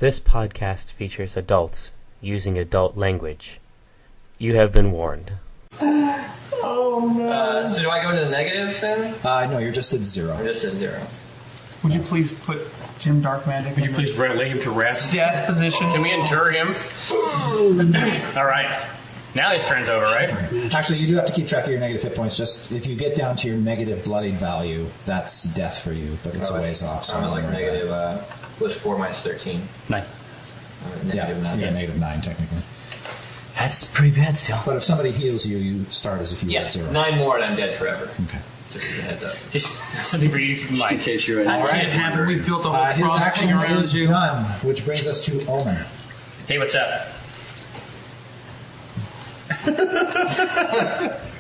This podcast features adults using adult language. You have been warned. Oh, no. So do I go to the negatives then? No, you're just at 0. I'm just at 0. Would you please put Jim Darkmagic? Would you please lay him to rest? Death position. Can we inter him? All right. Now his turn's over, right? Actually, you do have to keep track of your negative hit points. Just if you get down to your negative bloodied value, that's death for you, but it's a ways off. So I'm at like negative plus 4 minus 13. 9. I'm at negative 9. You're negative 9 technically. That's pretty bad still. But if somebody heals you, you start as if you were at 0. 9 more and I'm dead forever. Okay. Just as a heads up. Just something for you to keep in mind. In case you're in. That can't happen. We've built a whole His frog action thing around is you. done, which brings us to Oman. Hey, what's up?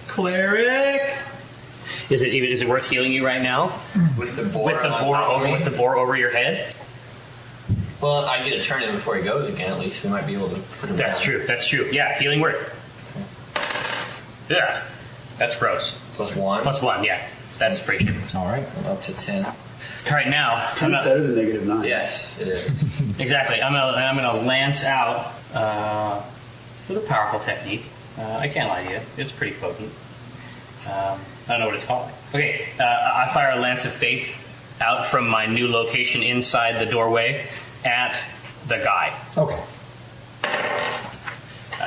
Cleric. Is it worth healing you right now? With the boar With the boar over your head? Well, I get a turn in before he goes again, at least. We might be able to put him That's down. true. Yeah, healing word. Yeah. That's gross. Plus 1. Plus 1, yeah. That's pretty good. All right. I'm up to 10. All right, now. 10's better than negative 9. Yes, it is. Exactly. I'm gonna lance out with a powerful technique. I can't lie to you. It's pretty potent. I don't know what it's called. Okay. I fire a lance of faith out from my new location inside the doorway at the guy. Okay.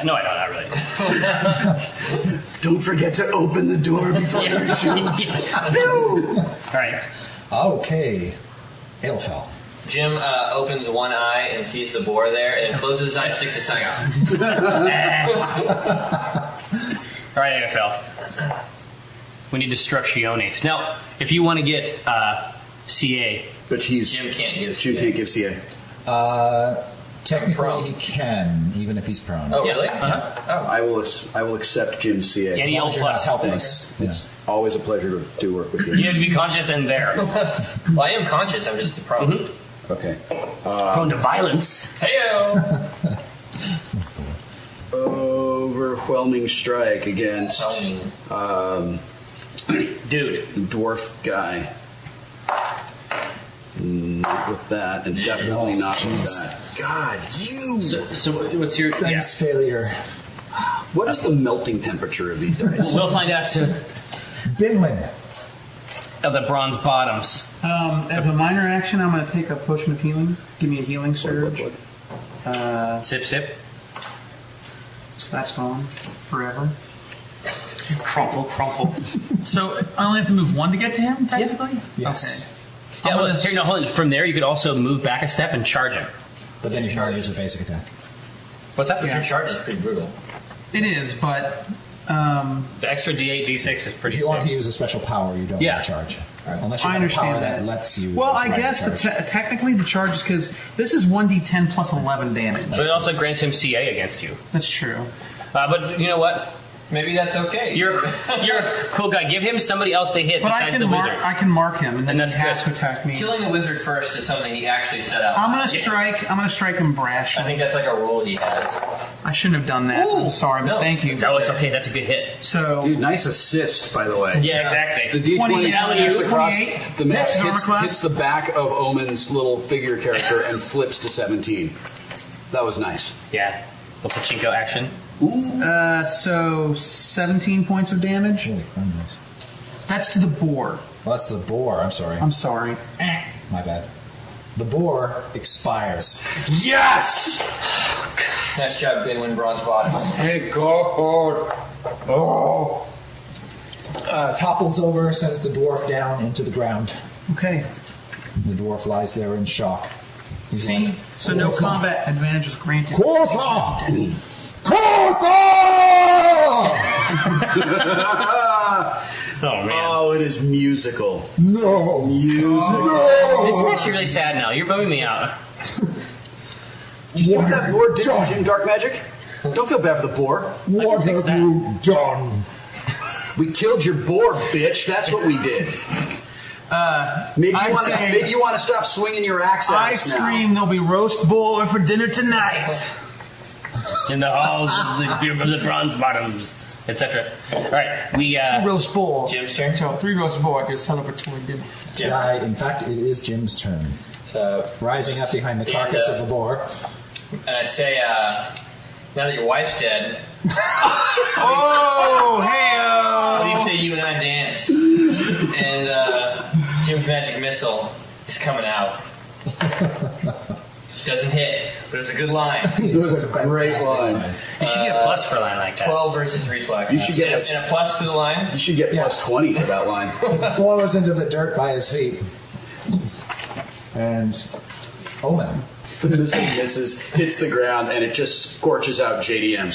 No, I don't. Not really. Don't forget to open the door before you shoot. All right. Okay. Aelfell. Jim opens one eye and sees the boar there, and closes his eye and sticks his tongue out. All right, AFL. We need destrucciones. Now, if you want to get CA, But Jim can't give Jim can't give CA. Technically, prone. he can, even if he's prone. Oh, really? Uh-huh. I will accept Jim's CA. Any As long L as you're not plus. helpless. It's always a pleasure to work with you. You have to be conscious and there. Well, I am conscious. I'm just prone. Mm-hmm. Okay. Prone to violence. Heyo! Overwhelming strike against Dude. the dwarf guy. Not with that, and definitely not with that. God, you! So what's your... Dice failure. What is the melting temperature of these dice? We'll find out soon. Binwin. Of the bronze bottoms. As a minor action, I'm going to take a potion of healing. Give me a healing surge. Sip, sip. So that's gone forever. Crumple, crumple. So I only have to move 1 to get to him, technically? Yes. Yeah, well, here, no, hold on. From there, you could also move back a step and charge him. But then you can only use a basic attack. What's that? But your charge is pretty brutal. It is, but... The extra D8, D6 is pretty If you want to sick. use a special power, you don't Yeah. want to charge. Unless you I have a power understand that that. lets you. Well, I decide to guess charge. technically the charge is because this is 1d10 plus 11 damage. But it also grants him CA against you. That's true. But you know what? Maybe that's okay. You're a cool guy. Give him somebody else to hit But besides the wizard. I can mark him, and then And that's he has good. to attack me. Killing the wizard first is something he actually set out. I'm gonna strike him brash. I think that's like a rule he has. I shouldn't have done that. I'm sorry, but no. thank you. No, it's okay. That's a good hit. So Dude, nice assist, by the way. Yeah, exactly. The D20 28, snaps across 28. the map, Next armor class. hits the back of Omen's little figure character and flips to 17. That was nice. Yeah. The pachinko action. so 17 points of damage. Holy criminals. That's to the boar. Well, that's the boar. I'm sorry. I'm sorry. My bad. The boar expires. Yes! Nice job, Binwin Bronzebottom. Hey, God. Oh. Topples over, sends the dwarf down into the ground. Okay. The dwarf lies there in shock. He's See? like, So no combat advantage is granted. Cortha! Cortha! Oh, man. Oh, it is musical. No! Musical. This is actually really sad now. You're bumming me out. Did you see what that boar did to Jim Darkmagic? Don't feel bad for the boar. What fix have that. you done? We killed your boar, bitch. That's what we did. Maybe you want to stop swinging your axe at I us now. scream there'll be roast boar for dinner tonight. In the halls of the bronze bottoms, etc. All right, we... 2 roast boar. Jim's turn. So 3 roast boar is celebratory dinner. Jim. In fact, it is Jim's turn. rising up behind the carcass of the boar. And I say, now that your wife's dead, Oh, hey, what do you say you and I dance? And Jim's magic missile is coming out. Doesn't hit, but it's a good line. It was a great line. You should get a plus for a line like that. 12 versus reflex. You should get and a plus for the line. You should get plus 20 for that line. Blows into the dirt by his feet. And Omen. The missile misses, hits the ground, and it just scorches out JDM.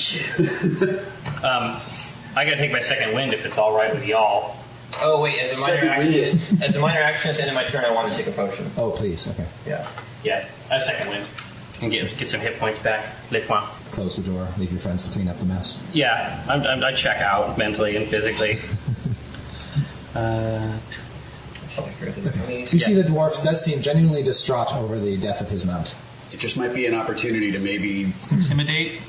I gotta take my second wind if it's all right with y'all. Oh wait, as a minor Second action, winded. as a minor action at the end of my turn, I want to take a potion. Oh, please. Okay. Yeah. Yeah, I have second wind. And get some hit points back. Les points. Close the door. Leave your friends to clean up the mess. Yeah, I check out mentally and physically. You see the dwarf does seem genuinely distraught over the death of his mount. It just might be an opportunity to maybe... intimidate.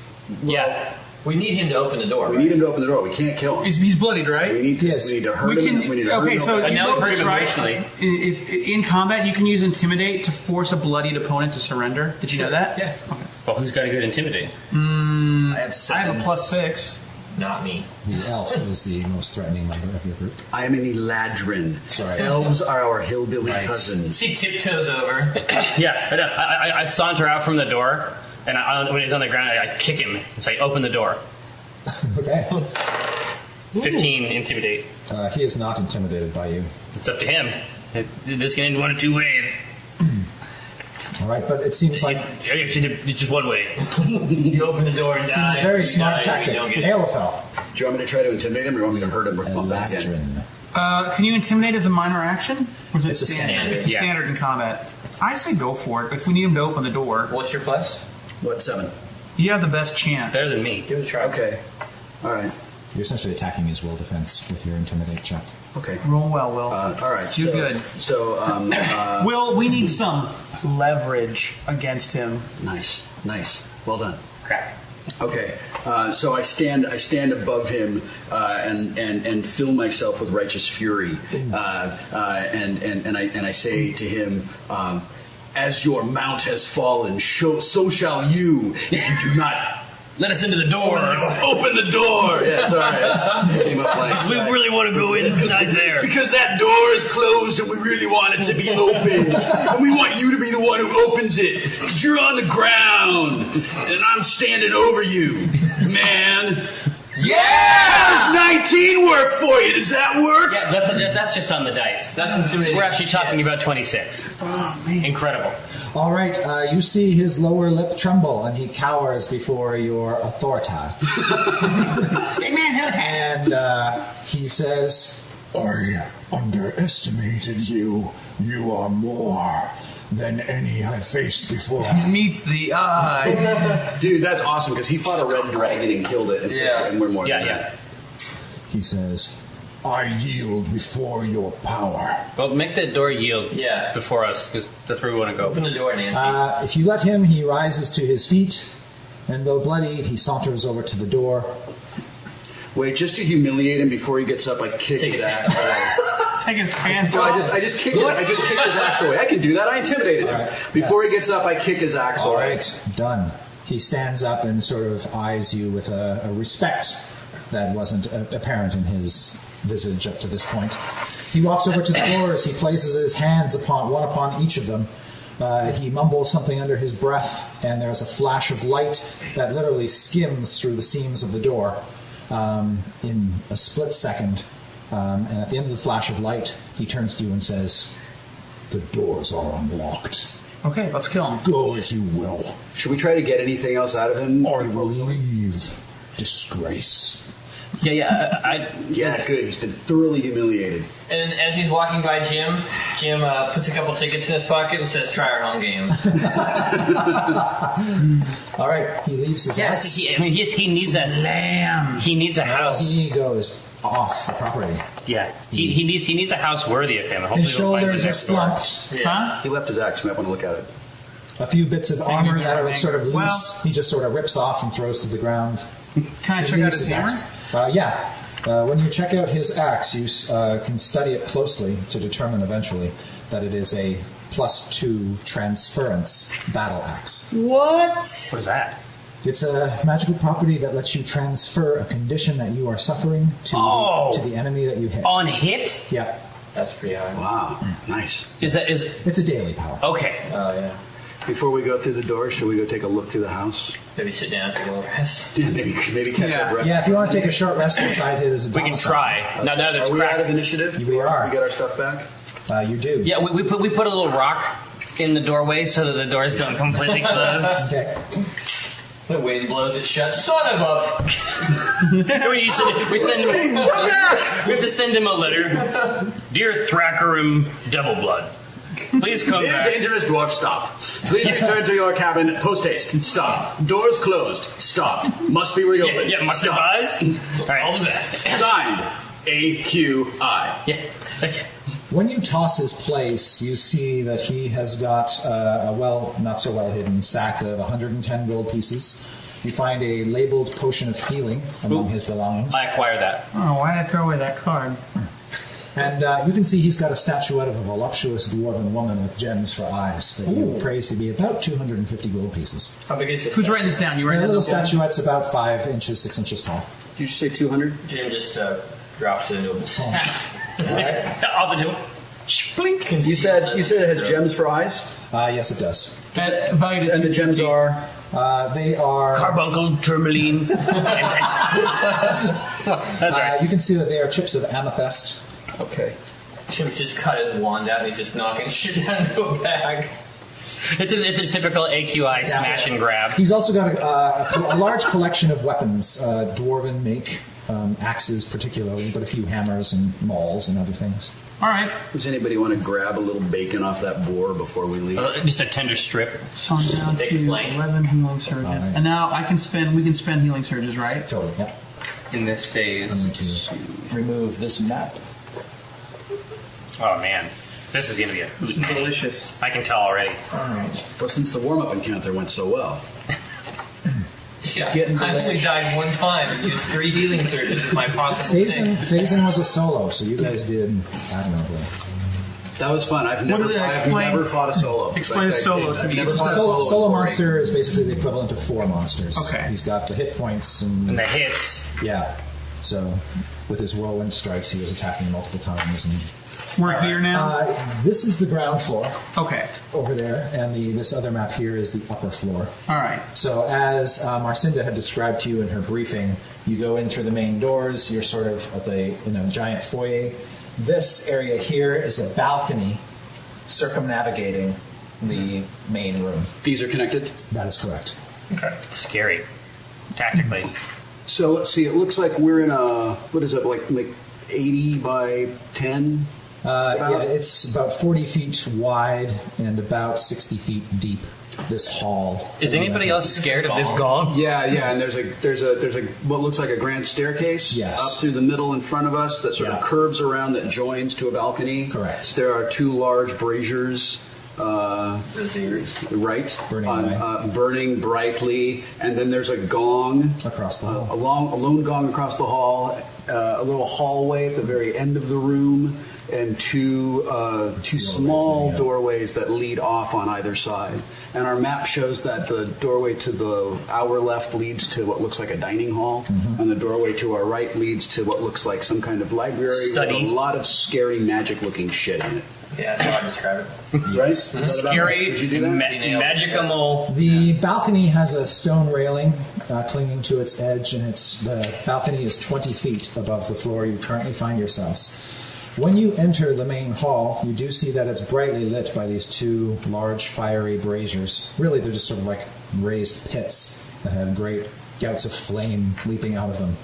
Yeah. We need him to open the door. We right? need him to open the door. We can't kill him. He's bloodied, right? We need to, Yes. we need to hurt him. We need to hurt Okay, him. so And you now know we've hurt this, him right? emotionally. If in combat you can use intimidate to force a bloodied opponent to surrender. Did you know that? Yeah. Okay. Well, who's got a good intimidate? I have I have a +6. Not me. The elf is the most threatening member of your group. I am an Eladrin. Sorry. Elves are our hillbilly Right. cousins. He tiptoes over. Yeah, I saunter out from the door, and when he's on the ground, I kick him and say, "Open the door." Okay. 15 intimidate. He is not intimidated by you. It's up to him. This can end one of two ways. All right, but it seems like Actually, it's just one way. You open the door and it's die. a very You smart die, you tactic. don't get it. Hailfell. Do you want me to try to intimidate him, or do you want me to hurt him or bump back in? Eladrin. Can you intimidate as a minor action? Or is it It's a standard. It's a Yeah. standard in combat. I say go for it. If we need him to open the door, What's your plus? What, 7? you have the best chance. Better than me. Give it a try. Okay. All right. You're essentially attacking his will defense with your intimidate check. Okay. Roll well, Will. All right. Do so, good. So, Will, we need some leverage against him. nice. Well done. Crap. Okay, so I stand above him and fill myself with righteous fury, and I say to him, as your mount has fallen, so shall you if you do not Let us into the door. open the door. Yeah, sorry, came up like We really want to go inside there. because that door is closed and we really want it to be open, and we want you to be the one who opens it because you're on the ground and I'm standing over you, man. Yeah! How does 19 work for you? Does that work? Yeah, that's just on the dice. That's intimidating. We're actually shit. talking about 26. Oh, man. Incredible. All right, you see his lower lip tremble, and he cowers before your authority. And he says, I underestimated you. You are more than any I've faced before. Meets the eye. Dude, that's awesome because he fought a red dragon and killed it, and, so, Yeah. and we're more than Yeah. that. he says, I yield before your power. Well, make that door yield Yeah. before us, because that's where we want to go. Open the door, Nancy. if you let him, he rises to his feet, and though bloodied, he saunters over to the door. Wait, just to humiliate him before he gets up, I kick Take his his ass pants away. Take his pants So off. I just kicked his axe away. I can do that. I intimidated him. Alright, Before yes. he gets up, I kick his axe All away. right, done. He stands up and sort of eyes you with a respect that wasn't apparent in his visage up to this point. He walks over to the doors. He places his hands one upon each of them. He mumbles something under his breath, and there's a flash of light that literally skims through the seams of the door in a split second. And at the end of the flash of light, he turns to you and says, The doors are unlocked. Okay, let's kill him. Go as you will, Should we try to get anything else out of him? or you will leave disgrace. Yeah. Yeah, good. He's been thoroughly humiliated. And then as he's walking by Jim puts a couple tickets in his pocket and says, "Try our home game." all right, he leaves his Yeah, house. he needs a Lamb. He needs a house. He goes off the property. Yeah. He needs a house worthy of him. Hopefully His we'll find shoulders him are next door. slumped. Huh? He left his axe. You might want to look at it. A few bits of armor that are sort of loose. Well- he just sort of rips off and throws to the ground. Can I He check out leaves his hammer? axe. Yeah. When you check out his axe, you can study it closely to determine eventually that it is a +2 transference battle axe. What? What is that? It's a magical property that lets you transfer a condition that you are suffering to the enemy that you hit. On hit? Yeah. That's pretty high. Wow, nice. Is It's a daily power. okay? Oh, yeah. Before we go through the door, should we go take a look through the house? Maybe sit down, take a little rest. Yeah, maybe catch our breath. Yeah, if you want to take a short rest inside his We can try. Now that it's Are we out of cracked. initiative? We are. We get our stuff back? You do. Yeah, we put a little rock in the doorway so that the doors don't completely close. Okay. The wind blows it shut. Son of a... we send him. We have to send him a letter. Dear Thrackerum Doubleblood, please come Dear back. dangerous dwarf, stop. Please return to your cabin post haste. Stop. Doors closed. Stop. Must be reopened. Yeah, must Stop. advise. All right. All the best. Signed, AQI. Yeah. Okay. When you toss his place, you see that he has got not so well hidden sack of 110 gold pieces. You find a labeled potion of healing among his belongings. I acquire that. Oh, why did I throw away that card? And you can see he's got a statuette of a voluptuous dwarven woman with gems for eyes that you praise to be about 250 gold pieces. How big is this? Who's writing this down? You The write that little down? statuette's about 5 inches, 6 inches tall. Did you just say 200? Jim just drops it into a sack. Off the table. Splink. You said it has gems for eyes? Yes, it does. Valued at And the gems 250. are? They are... Carbuncle, tourmaline. That's right. you can see that they are chips of amethyst. Okay. Jim just cut his wand out and he's just knocking shit down into a bag. It's a typical AQI smash and grab. He's also got a large collection of weapons, dwarven make, axes particularly, but a few hammers and mauls and other things. All right. Does anybody want to grab a little bacon off that boar before we leave? Just a tender strip. So I'm down Take to a flank. 11 healing surges. All right. And now we can spend healing surges, right? Totally, yeah. In this I'm phase. going to remove this map. Oh man, this is gonna be a hoot. Delicious. I can tell already. All right. Well, since the warm-up encounter went so well. Yeah, getting I only died one time and used 3 healing surges in my possible thing. Phasing was a solo, so you guys did admirably. That was fun. I've never fought a solo. Explain a solo to I've me. never A fought a solo before. monster is basically the equivalent of 4 monsters. Okay. He's got the hit points And and the hits. yeah. So with his whirlwind strikes, he was attacking multiple times. And We're here now? this is the ground floor Okay. over there, and this other map here is the upper floor. All right. So as Marcinda had described to you in her briefing, you go in through the main doors. You're sort of at the giant foyer. This area here is a balcony circumnavigating the main room. These are connected? That is correct. Okay. Scary. Tactically. So let's see. It looks like we're in a, what is it, like 80 by 10? Yeah, it's about 40 feet wide and about 60 feet deep. This hall. Is anybody else scared of this gong? Yeah, and there's a what looks like a grand staircase Yes. up through the middle in front of us that sort of Yeah. curves around that joins to a balcony. Correct. There are 2 large braziers. Right, Burning away. burning brightly, and then there's a gong Across the hall. a lone gong across the hall, a little hallway at the very end of the room, and two small doorways that lead off on either side. And our map shows that the doorway to our left leads to what looks like a dining hall, and the doorway to our right leads to what looks like some kind of library Study. with a lot of scary magic-looking shit in it. Yeah, that's how I describe it. Right? Is that about Scary, right? Would you do that? magical. The balcony has a stone railing clinging to its edge, and the balcony is 20 feet above the floor you currently find yourselves. When you enter the main hall, you do see that it's brightly lit by these 2 large fiery braziers. Really, they're just sort of like raised pits that have great gouts of flame leaping out of them.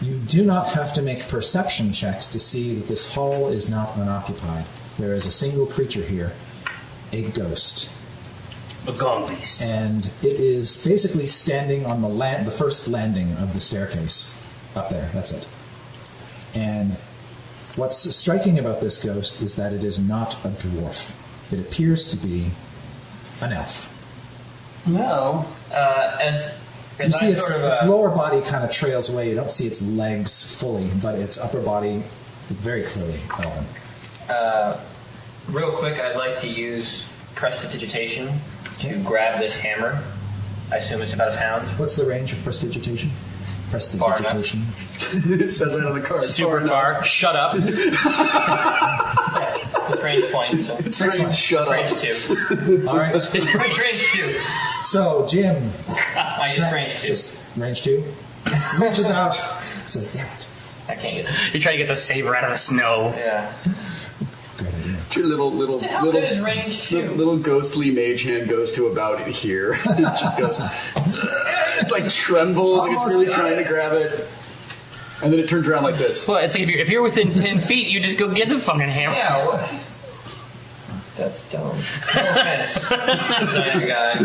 You do not have to make perception checks to see that this hall is not unoccupied. There is a single creature here, a ghost. A gong beast. And it is basically standing on the first landing of the staircase. Up there, that's it. And what's striking about this ghost is that it is not a dwarf. It appears to be an elf. No. You see its lower body kind of trails away. You don't see its legs fully, but its upper body very clearly elven. Real quick, I'd like to use prestidigitation to grab this hammer. I assume it's about a pound. What's the range of prestidigitation? Far Prestidigitation. It says right on the card. Super far. Shut up. It's range point. So It's range. Shut range up. 2. All right. It's range 2. So Jim, I use range 2. just range 2, reaches out, says, "Damn it." I can't get it. You're trying to get the saber out of the snow. Yeah. Great idea. Your little How good is range 2? little ghostly mage hand goes to about here. It just goes, it like trembles, like it's Almost really there. trying to grab it, and then it turns around like this. Well, it's like if you're within 10 feet, you just go get the fucking hammer. Yeah, what? That's dumb. No offense, designer guy.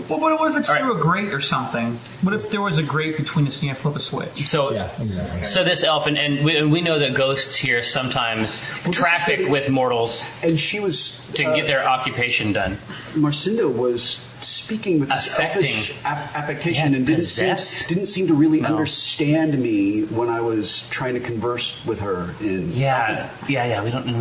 Well, what if it's through a grate or something? What if there was a grate between the you flip a switch? So, Yeah, exactly. so this elf, and we know that ghosts here sometimes traffic with mortals And she was to get their occupation done. Marcinda was speaking with this Affecting. elfish affectation Yeah, and possessed? didn't seem to really No. understand me when I was trying to converse with her. Yeah. We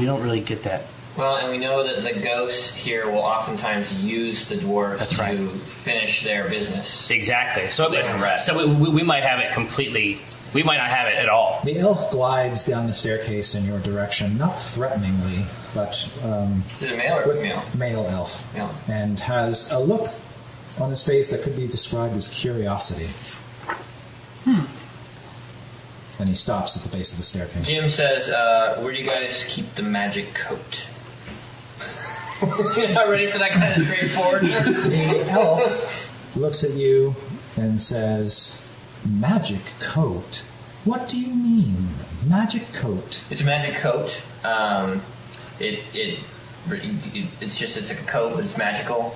don't really get that. Well, and we know that the ghosts here will oftentimes use the dwarves That's to right. finish their business. Exactly. So, Like some rats. so we might have it completely. We might not have it at all. The elf glides down the staircase in your direction, not threateningly, but Is it a male or with female? male elf, Male. and has a look on his face that could be described as curiosity. And he stops at the base of the staircase. Jim says, where do you guys keep the magic coat? You're not ready for that kind of straightforward? The elf looks at you and says, "Magic coat? What do you mean, magic coat?" It's a magic coat. It's like a coat, but it's magical.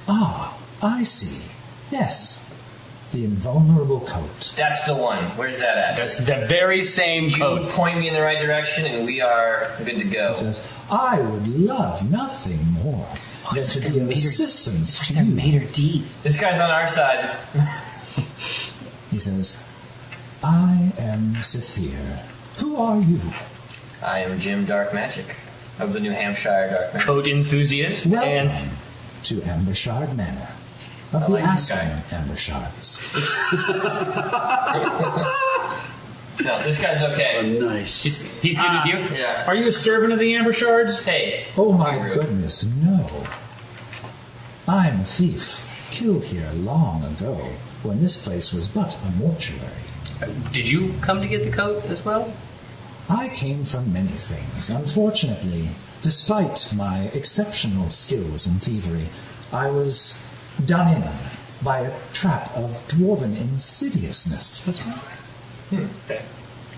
Ah, I see. Yes, the invulnerable coat. That's the one. Where's that at? That's the very same You code. point me in the right direction, and we are good to go. He says, "I would love nothing more than to be of assistance to you." Mater D. This guy's on our side. He says, "I am Sathir. Who are you?" I am Jim Darkmagic of the New Hampshire Darkmagic. Code enthusiast Welcome and to Ambershard Manor of I the like this Aspen Ambershards. No, this guy's okay. Nice. he's good with you. Yeah. Are you a servant of the Amber Shards? Hey. Oh my Rude. goodness, no. I'm a thief, killed here long ago, when this place was but a mortuary. Did you come to get the coat as well? I came from many things. Unfortunately, despite my exceptional skills in thievery, I was done in by a trap of dwarven insidiousness. That's right. Okay.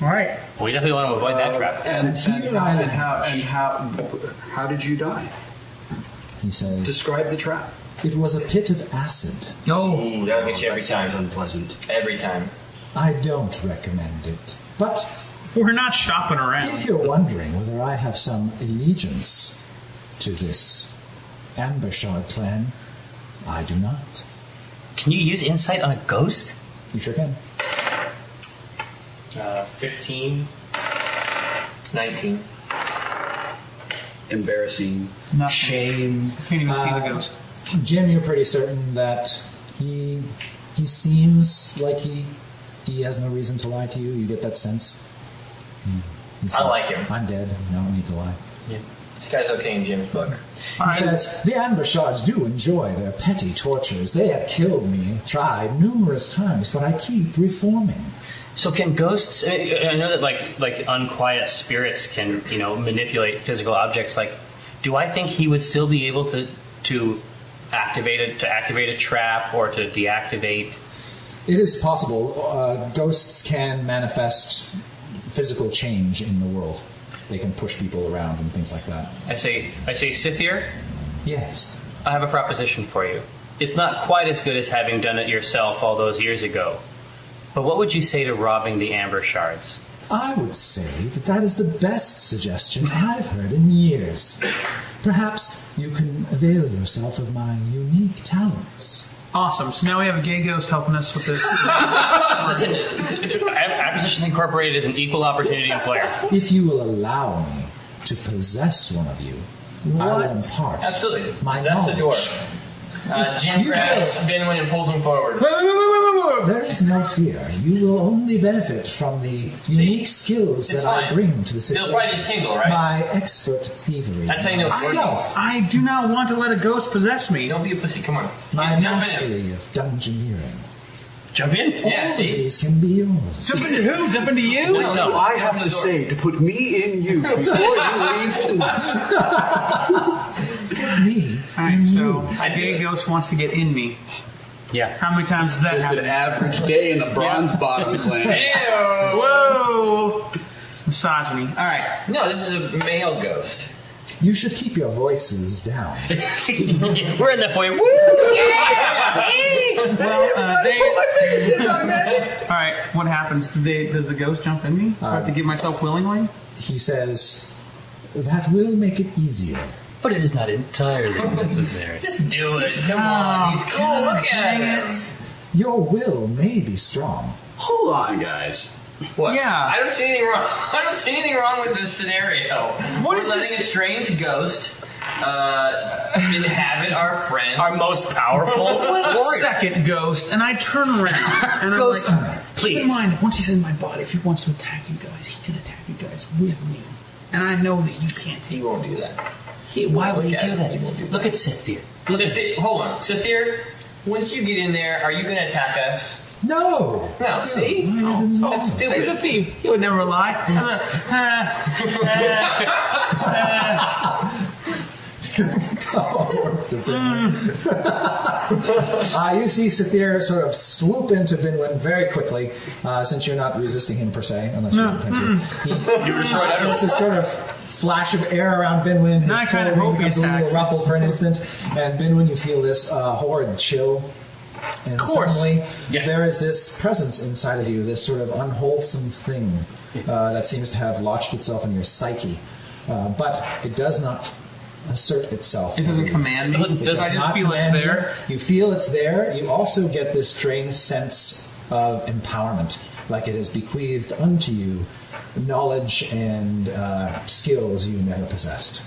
All right. Well, we definitely want to avoid that trap. And here I am. How did you die? He says, Describe the trap. "It was a pit of acid. No. Ooh, that'll get you every That sounds time. unpleasant. Every time. I don't recommend it. But We're not shopping around. if you're wondering whether I have some allegiance to this Ambershard clan, I do not." Can you use insight on a ghost? You sure can. 15. 19. Embarrassing. Nothing. Shame. Can't even see the ghost. Jim, you're pretty certain that he seems like he has no reason to lie to you. You get that sense. He's I like him. "I'm dead. I don't need to lie." This guy's okay in Jim's book. All He right. says, "The Ambershards do enjoy their petty tortures. They have killed me, tried numerous times, but I keep reforming." So can ghosts? I know that like unquiet spirits can manipulate physical objects. Like, do I think he would still be able to activate a trap or to deactivate? It is possible. Ghosts can manifest physical change in the world. They can push people around and things like that. I say, Sithir, Yes. I have a proposition for you. It's not quite as good as having done it yourself all those years ago. But what would you say to robbing the Amber Shards? I would say that is the best suggestion I've heard in years. Perhaps you can avail yourself of my unique talents. Awesome. So now we have a gay ghost helping us with this. Listen, Acquisitions Incorporated is an equal opportunity employer. If you will allow me, to possess one of you, I will impart Absolutely. my That's the knowledge. dwarf. Jim grabs Binwin and pulls him forward. There is no fear. You will only benefit from the unique skills that I fine. bring to the It'll situation. probably just tingle, right? My expert thievery. That's how you know it's working. Stealth. I do not want to let a ghost possess me. Don't be a pussy. Come on. My Jump in. mastery of dungeoneering. Jump in? Yeah, All of see? these can be yours. Jump into who? Jump into you? What do I have to say to put me in you before you leave tonight? Me. Alright, so a gay ghost wants to get in me. Yeah. How many times does that Just an happen? average day in the Bronzebottom clan. Whoa! Misogyny. Alright. No, this is a male ghost. You should keep your voices down. We're in that point. Woo! Alright, what happens? Does the ghost jump in me? Do I have to give myself willingly? He says, that will make it easier. But it is not entirely necessary. Just do it. Come on. He's cool. Look at it. Your will may be strong. Hold on, guys. What? Yeah. I don't see anything wrong. I don't see anything wrong with this scenario. We're letting a strange ghost inhabit our friend. Our most powerful A warrior. second ghost, and I turn around. And Ghost, I'm like, keep please. in mind, once he's in my body, if he wants to attack you guys, he can attack you guys with me. And I know that you can't take He won't do that. Why would he Look do at that? him. He won't do Look at Sithir. Hold on. Sathir, once you get in there, are you going to attack us? No! No, see? He's That's a stupid. thief. He would never lie. You see Sathir sort of swoop into Binwin very quickly, since you're not resisting him per se, unless you intend to. You were destroyed. There's this sort of flash of air around Binwin. His I kinda clothing hope he becomes a little attacks. ruffled for an instant, and Binwin, you feel this horrid chill. And course. suddenly, Yeah. there is this presence inside of you, this sort of unwholesome thing that seems to have lodged itself in your psyche. But it does not assert itself. It doesn't command me. It Does I does just not feel it's command you. there? You feel it's there. You also get this strange sense of empowerment, like it has bequeathed unto you knowledge and skills you never possessed.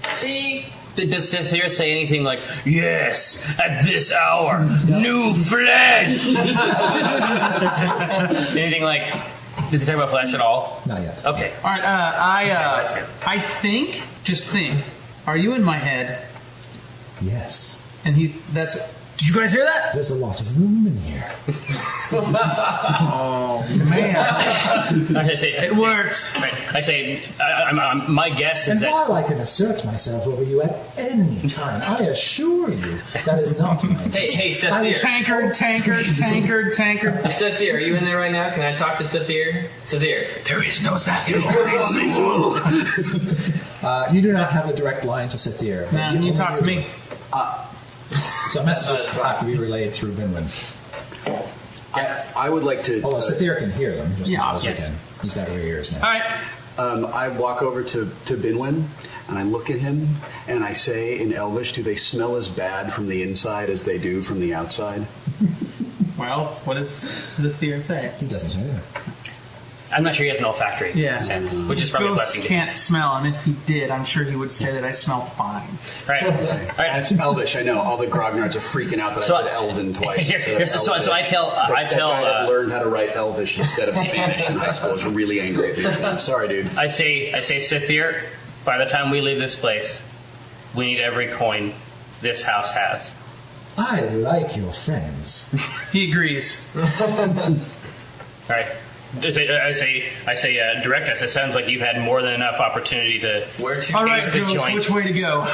See? Does Sithir say anything like, yes, at this hour, new flesh? Anything like, does he talk about flesh at all? Not yet. Okay. All right, that's good. I think, just think, are you in my head? Yes. And did you guys hear that? There's a lot of room in here. Oh, man. I say, It works. I say, my guess And is that. while I can assert myself over you at any time, I assure you that is not my intention. Hey, Sathir. Tankard. Sathir, are you in there right now? Can I talk to Sathir? Sathir. There is no Sathir. You do not have a direct line to Sathir. but Nah, you only talk to me. So messages have to be relayed through Binwin. I would like to. Although Sathir can hear them just as well as you yeah. can. He's got your ears now. All right. I walk over to Binwin and I look at him and I say in Elvish, do they smell as bad from the inside as they do from the outside? Well, what does the theory say? He doesn't say that. I'm not sure he has an olfactory sense, which is probably a Ghosts blessing. can't smell, and if he did, I'm sure he would say that I smell fine. Right. All right. That's Elvish, I know. All the grognards are freaking out that So I said Elven twice. Here- instead of so I Elvish. tell- That I tell, guy that learned how to write Elvish instead of Spanish in high school is really angry at me. I'm sorry, dude. I say, Sithir, by the time we leave this place, we need every coin this house has. I like your friends. He agrees. All right. I say, direct us. It sounds like you've had more than enough opportunity to. Where to All right, Taste the Ghost, joint. which way to go?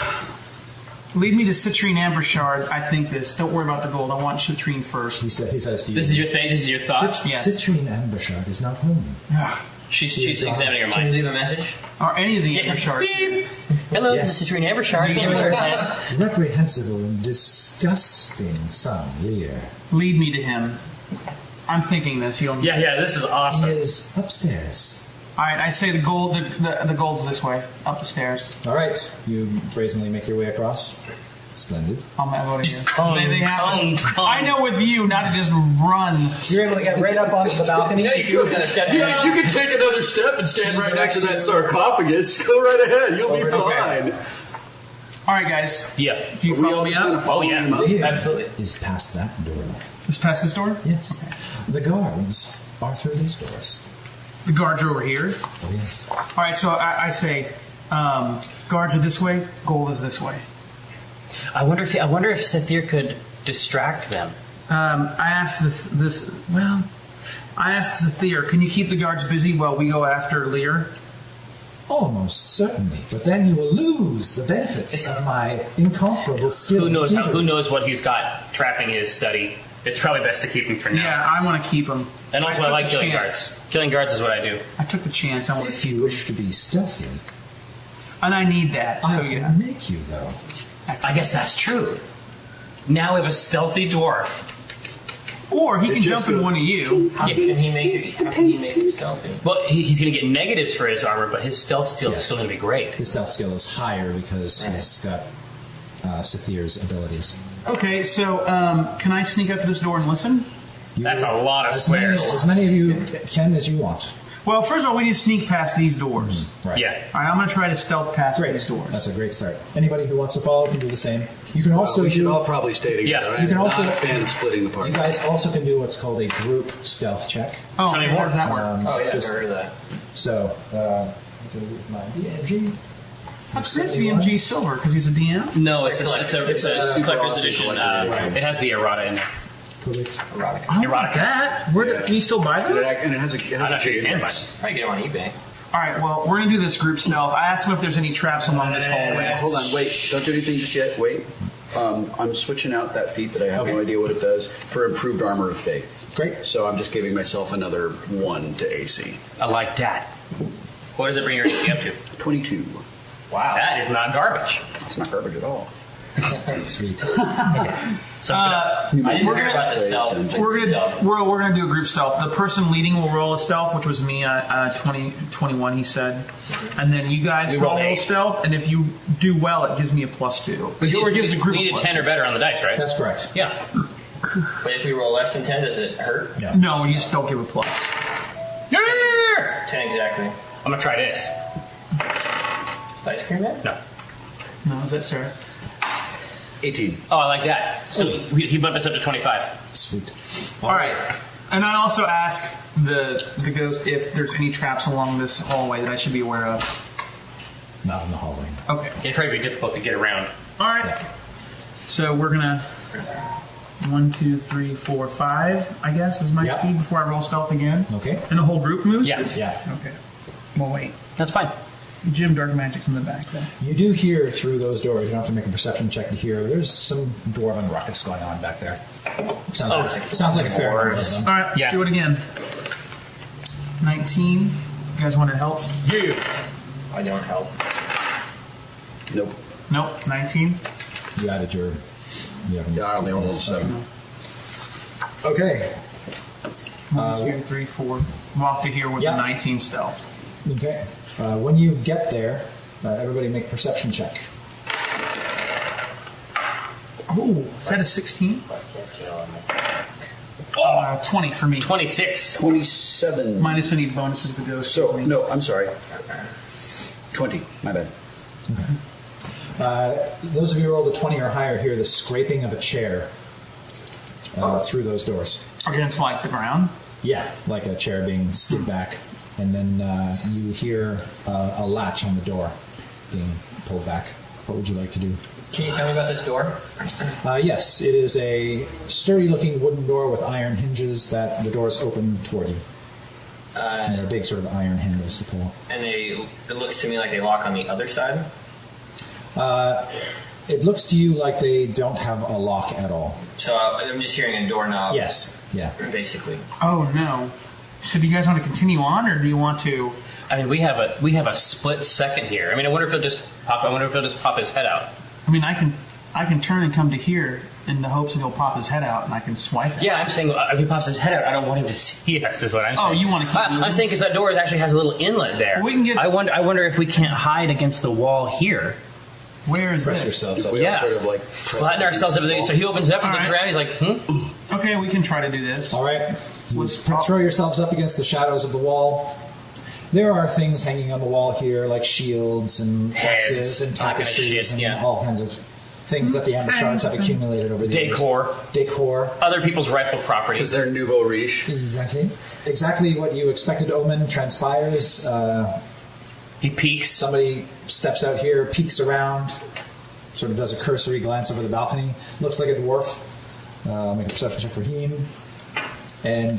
Lead me to Citrine Amber Shard. I think this. Don't worry about the gold. I want Citrine first. He says to you. This is your thing. This is your thought. Yes. Citrine Ambershard is not home. She's examining her Can you mind. leave a message? Or any of the Amber Shards. Beep. Hello, Yes. this is Citrine Amber Shard. Give her that. Reprehensible and disgusting some rear. Lead me to him. I'm thinking this. You don't. Yeah. This is He awesome. is upstairs. All right. I say the gold. The gold's this way, up the stairs. All right, you brazenly make your way across. Splendid. I'm voting here. Come, They have come. I know with you not to just run. You're able to get right up onto the balcony. You can take another step and stand right next to that sarcophagus. Go right ahead. You'll be fine. All right, guys. Yeah. Do you Are we follow all me just kind of up? following him up? Absolutely. Is past that door. Let's pass this door. Yes. The guards are through these doors. The guards are over here. Oh, yes. All right, so I say, guards are this way. Gold is this way. I wonder if Sathir could distract them. I asked I asked Sathir, can you keep the guards busy while we go after Lear? Almost certainly, but then you will lose the benefits of my incomparable skill. Who knows what he's got trapping his study? It's probably best to keep him for now. Yeah, I want to keep him. And also, I took like the killing chance. guards. Killing guards is what I do. I took the chance. I want to If keep you him. wish to be stealthy, And I need that. I So can yeah. make you, though. I guess that's true. Now we have a stealthy dwarf. Or he can just jump in goes- one of you. How can he make it stealthy? Well, he's going to get negatives for his armor, but his stealth skill is Yes. still going to be great. His stealth skill is higher because he's got Sathir's abilities. Okay, so can I sneak up to this door and listen? That's a lot of As many, squares. as many of you can as you want. Well, first of all, we need to sneak past these doors. Right. Yeah. All right, I'm going to try to stealth past Great. these doors. That's a great start. Anybody who wants to follow can do the same. You can also We should do. all probably stay together. Yeah. I'm You can also- not a fan of splitting the party. You guys also can do what's called a group stealth check. Oh, Tell me okay, more. how does that work? Oh, yeah, Just- I've heard of that. So, I'm going to use my DMG. How does DMG silver? Because he's a DM? No, it's a super collector's awesome edition. collector's edition. It has the errata in there. Correct. I don't want that. Can you still buy And those? it has a I'm not sure you can buy index. it. Probably get them on eBay. All right, well, we're going to do this group stealth. I asked him if there's any traps along this hallway. Hold on, wait. Don't do anything just yet. Wait. I'm switching out that feat that I have no idea what it does for improved armor of faith. Great. So I'm just giving myself another 1 to AC. I like that. What does it bring your AC up to? 22. Wow. That is not garbage. That's not garbage at all. Sweet. So I didn't We're hear gonna- about the stealth. We're gonna do a group stealth. The person leading will roll a stealth, which was me. 21. He said, and then you guys We roll rolled 8. stealth. And if you do well, it gives me a +2. Or it gives the group we a need a plus 10 or better on the dice, right? That's correct. Yeah. But if we roll less than 10, does it hurt? No. No, you just don't give a plus. Yeah! 10 exactly. I'm going to try this. Ice cream man? No. No, is that Sarah? 18. Oh, I like that. So he bumped us up to 25. Sweet. All right. And I also ask the ghost if there's any traps along this hallway that I should be aware of. Not in the hallway. Okay. It'd probably be difficult to get around. All right. So we're gonna 1, 2, 3, 4, 5. I guess is my Yep. speed before I roll stealth again. Okay. And the whole group moves. Yeah. Yeah. Okay. Well, wait. That's fine. Jim Darkmagic's in the back there. You do hear through those doors. You don't have to make a perception check to hear. There's some dwarven ruckus going on back there. Sounds like a fair number of them. All right. Let's Yeah. do it again. 19. You guys want to help? Yeah. I don't help. Nope. Nope. 19. You added your. You haven't- Yeah, I only rolled a 7. Okay. 1, 2, 3, 4. Walk to here with Yeah. the 19 stealth. Okay. When you get there, everybody make a perception check. Oh, is that a 16? 20 for me. 26. 27. Minus any bonuses the ghost So, gives me. no, I'm sorry. 20. My bad. Those of you who rolled a 20 or higher hear the scraping of a chair through those doors. Against like the ground. Yeah, like a chair being skid back. And then you hear a latch on the door being pulled back. What would you like to do? Can you tell me about this door? Yes, it is a sturdy-looking wooden door with iron hinges that the doors open toward you. And they're big sort of iron handles to pull. And it looks to me like they lock on the other side. It looks to you like they don't have a lock at all. So I'm just hearing a doorknob. Yes, yeah. Basically. Oh no. So do you guys want to continue on, or do you want to? I mean, we have a split second here. I mean, I wonder if he'll just pop his head out. I mean, I can turn and come to here in the hopes that he'll pop his head out and I can swipe it. Yeah, I'm saying if he pops his head out, I don't want him to see us. Is what I'm saying. Oh, you want to keep moving? I'm saying because that door actually has a little inlet there. Well, we can get- I wonder if we can't hide against the wall here. Where is Press this? yourselves up. We all Yeah. sort of like Flatten ourselves up. So he opens up and looks All right. around. He's like, Okay, we can try to do this. All right. You Let's throw yourselves up against the shadows of the wall. There are things hanging on the wall here, like shields and Heads, axes and that kind of tapestries shit, and yeah. all kinds of things that the amber shards have accumulated over the Decor. years. Decor. Other people's rifle property. because they're nouveau riche. Exactly. Exactly what you expected, Omen, transpires. He peeks. Somebody steps out here, peeks around, sort of does a cursory glance over the balcony. Looks like a dwarf. Make a perception check for him. And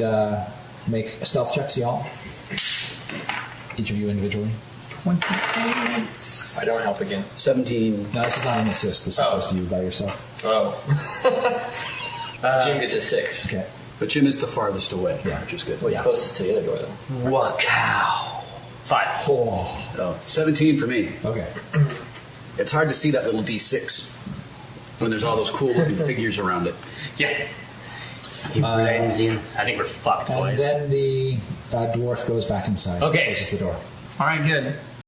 make stealth checks, y'all. Each of you individually. 28. I don't help again. 17. No, this is not an assist. This is just you by yourself. Oh. Jim gets a 6. Okay. But Jim is the farthest away, Yeah. which is good. Well, he's closest to the other door, though. Wow. 5. Oh, 17 for me. Okay. It's hard to see that little D6 when there's all those cool looking figures around it. Yeah. He blends in. I think we're fucked, And boys. then the dwarf goes back inside. Okay. Closes the door. All right, good.